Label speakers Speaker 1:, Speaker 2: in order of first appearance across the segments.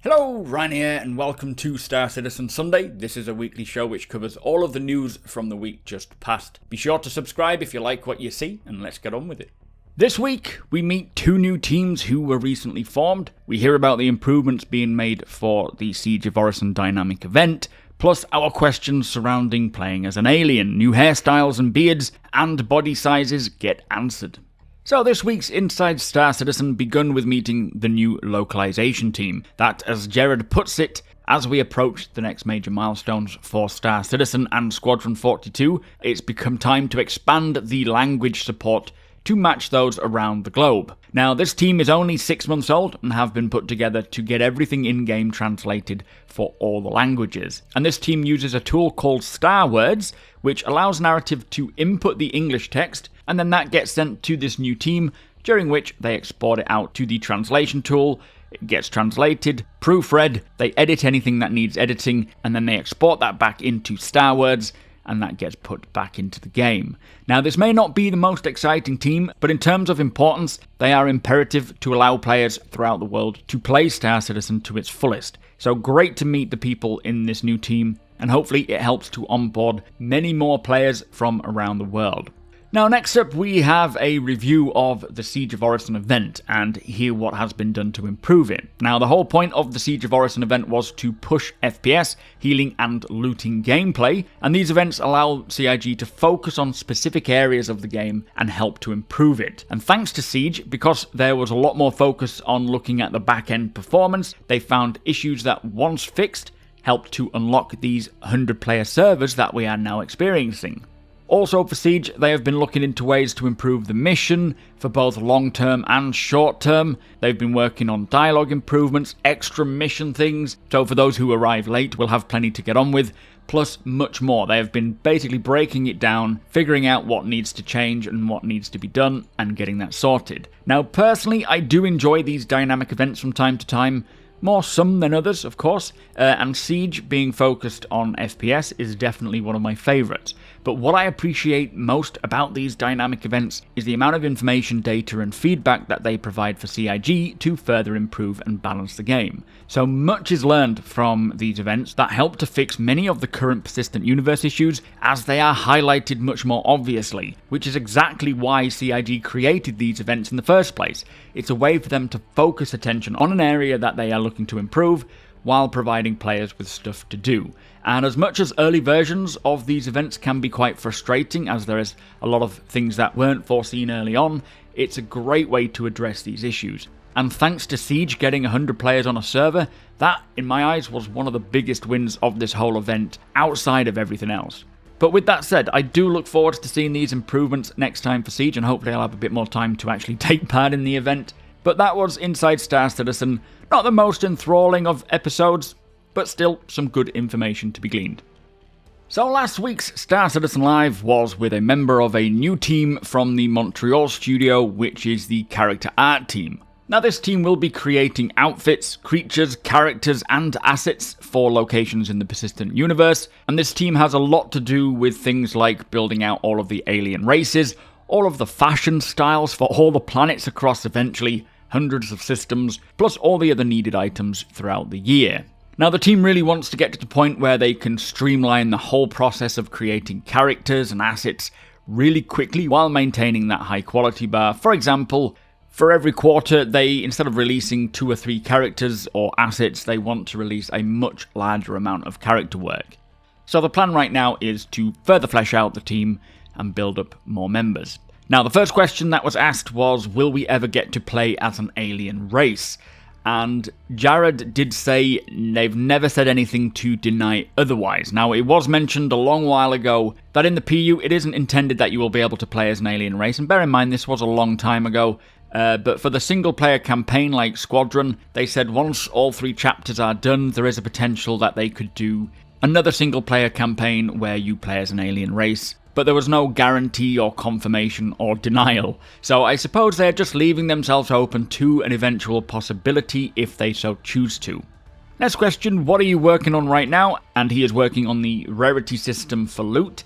Speaker 1: Hello, Ryan here, and welcome to Star Citizen Sunday. This is a weekly show which covers all of the news from the week just past. Be sure to subscribe if you like what you see, and let's get on with it. This week, we meet two new teams who were recently formed. We hear about the improvements being made for the Siege of Orison dynamic event, plus our questions surrounding playing as an alien. New hairstyles and beards and body sizes get answered. So this week's Inside Star Citizen begun with meeting the new Localization Team. That, as Jared puts it, as we approach the next major milestones for Star Citizen and Squadron 42, it's become time to expand the language support to match those around the globe. Now, this team is only 6 months old and have been put together to get everything in-game translated for all the languages. And this team uses a tool called Star Words, which allows narrative to input the English text, and then that gets sent to this new team, during which they export it out to the translation tool. It gets translated, proofread, they edit anything that needs editing, and then they export that back into Star Words, and that gets put back into the game. Now, this may not be the most exciting team, but in terms of importance, they are imperative to allow players throughout the world to play Star Citizen to its fullest. So great to meet the people in this new team, and hopefully it helps to onboard many more players from around the world. Now, next up, we have a review of the Siege of Orison event and hear what has been done to improve it. Now, the whole point of the Siege of Orison event was to push FPS, healing, and looting gameplay, and these events allow CIG to focus on specific areas of the game and help to improve it. And thanks to Siege, because there was a lot more focus on looking at the back-end performance, they found issues that, once fixed, helped to unlock these 100-player servers that we are now experiencing. Also for Siege, they have been looking into ways to improve the mission for both long-term and short-term. They've been working on dialogue improvements, extra mission things, so for those who arrive late, we'll have plenty to get on with, plus much more. They have been basically breaking it down, figuring out what needs to change and what needs to be done, and getting that sorted. Now, personally, I do enjoy these dynamic events from time to time. More some than others, of course, and Siege being focused on FPS is definitely one of my favourites. But what I appreciate most about these dynamic events is the amount of information, data and feedback that they provide for CIG to further improve and balance the game. So much is learned from these events that help to fix many of the current persistent universe issues, as they are highlighted much more obviously, which is exactly why CIG created these events in the first place. It's a way for them to focus attention on an area that they are looking to improve, while providing players with stuff to do. And as much as early versions of these events can be quite frustrating, as there is a lot of things that weren't foreseen early on, it's a great way to address these issues. And thanks to Siege getting 100 players on a server, that, in my eyes, was one of the biggest wins of this whole event, outside of everything else. But with that said, I do look forward to seeing these improvements next time for Siege, and hopefully I'll have a bit more time to actually take part in the event. But that was Inside Star Citizen. Not the most enthralling of episodes, but still some good information to be gleaned. So last week's Star Citizen Live was with a member of a new team from the Montreal studio, which is the Character Art team. Now, this team will be creating outfits, creatures, characters, and assets for locations in the persistent universe, and this team has a lot to do with things like building out all of the alien races, all of the fashion styles for all the planets across eventually hundreds of systems, plus all the other needed items throughout the year. Now, the team really wants to get to the point where they can streamline the whole process of creating characters and assets really quickly while maintaining that high quality bar. For example, for every quarter, they, instead of releasing 2 or 3 characters or assets, they want to release a much larger amount of character work. So the plan right now is to further flesh out the team and build up more members. Now, the first question that was asked was, will we ever get to play as an alien race? And Jared did say they've never said anything to deny otherwise. Now, it was mentioned a long while ago that in the PU, it isn't intended that you will be able to play as an alien race. And bear in mind, this was a long time ago. But for the single-player campaign like Squadron, they said once all 3 chapters are done, there is a potential that they could do another single-player campaign where you play as an alien race. But there was no guarantee or confirmation or denial, so I suppose they're just leaving themselves open to an eventual possibility if they so choose to. Next question, what are you working on right now? And he is working on the rarity system for loot.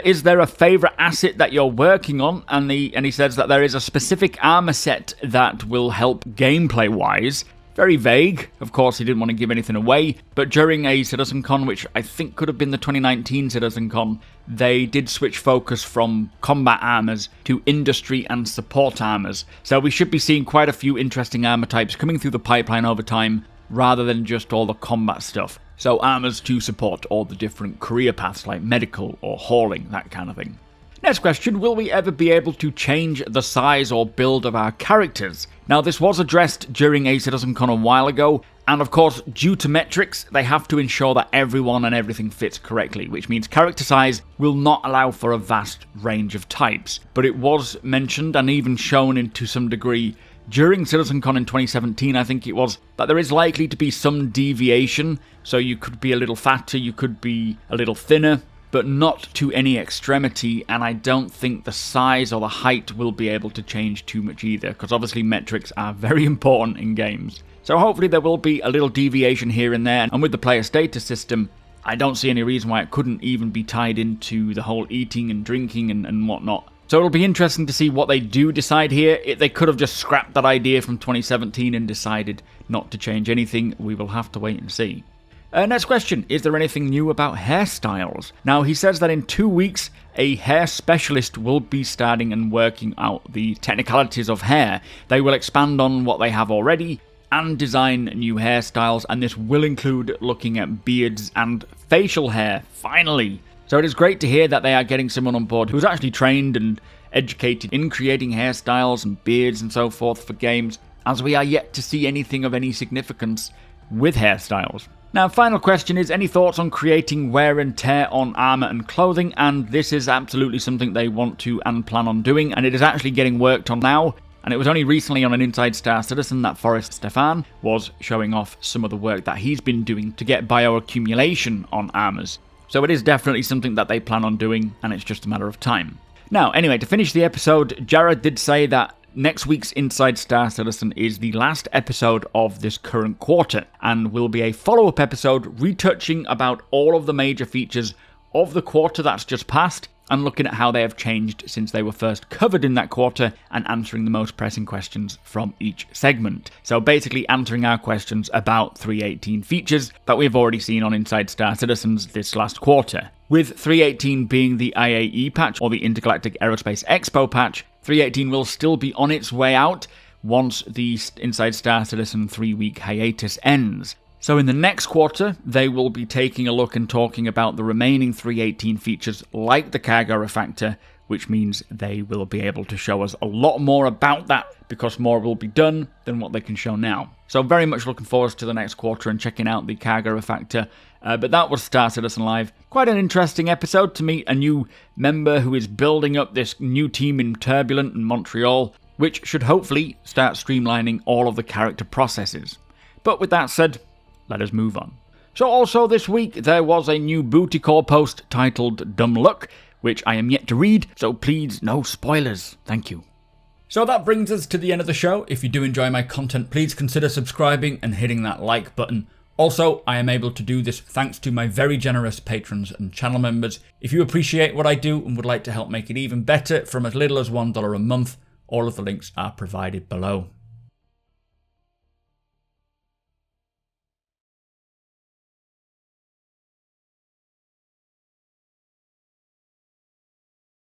Speaker 1: Is there a favourite asset that you're working on? And he says that there is a specific armour set that will help gameplay-wise very vague. Of course, he didn't want to give anything away, but during a CitizenCon, which I think could have been the 2019 CitizenCon, they did switch focus from combat armors to industry and support armors. So we should be seeing quite a few interesting armor types coming through the pipeline over time, rather than just all the combat stuff. So armors to support all the different career paths like medical or hauling, that kind of thing. Next question, will we ever be able to change the size or build of our characters? Now this was addressed during a CitizenCon a while ago, and of course due to metrics they have to ensure that everyone and everything fits correctly, which means character size will not allow for a vast range of types. But it was mentioned and even shown to some degree during CitizenCon in 2017, I think it was, that there is likely to be some deviation, so you could be a little fatter, you could be a little thinner, but not to any extremity, and I don't think the size or the height will be able to change too much either, because obviously metrics are very important in games. So hopefully there will be a little deviation here and there, and with the player status system, I don't see any reason why it couldn't even be tied into the whole eating and drinking and whatnot. So it'll be interesting to see what they do decide here. They could have just scrapped that idea from 2017 and decided not to change anything. We will have to wait and see. Next question, is there anything new about hairstyles? Now he says that in 2 weeks a hair specialist will be starting and working out the technicalities of hair. They will expand on what they have already and design new hairstyles, and this will include looking at beards and facial hair, finally. So it is great to hear that they are getting someone on board who's actually trained and educated in creating hairstyles and beards and so forth for games, as we are yet to see anything of any significance with hairstyles. Now, final question is, any thoughts on creating wear and tear on armor and clothing? And this is absolutely something they want to and plan on doing, and it is actually getting worked on now. And it was only recently on an Inside Star Citizen that Forrest Stefan was showing off some of the work that he's been doing to get bioaccumulation on armors. So it is definitely something that they plan on doing, and it's just a matter of time. Now, anyway, to finish the episode, Jared did say that next week's Inside Star Citizen is the last episode of this current quarter, and will be a follow-up episode retouching about all of the major features of the quarter that's just passed, and looking at how they have changed since they were first covered in that quarter, and answering the most pressing questions from each segment. So basically answering our questions about 3.18 features that we've already seen on Inside Star Citizens this last quarter. With 3.18 being the IAE patch, or the Intergalactic Aerospace Expo patch, 3.18 will still be on its way out once the Inside Star Citizen 3-week hiatus ends. So in the next quarter, they will be taking a look and talking about the remaining 3.18 features like the cargo refactor, which means they will be able to show us a lot more about that, because more will be done than what they can show now. So very much looking forward to the next quarter and checking out the cargo refactor. But that was Star Citizen Live. Quite an interesting episode to meet a new member who is building up this new team in Turbulent and Montreal, which should hopefully start streamlining all of the character processes. But with that said, let us move on. So also this week there was a new Booty Call post titled Dumb Luck, which I am yet to read, so please no spoilers. Thank you. So that brings us to the end of the show. If you do enjoy my content, please consider subscribing and hitting that like button. Also, I am able to do this thanks to my very generous patrons and channel members. If you appreciate what I do and would like to help make it even better from as little as $1 a month, all of the links are provided below.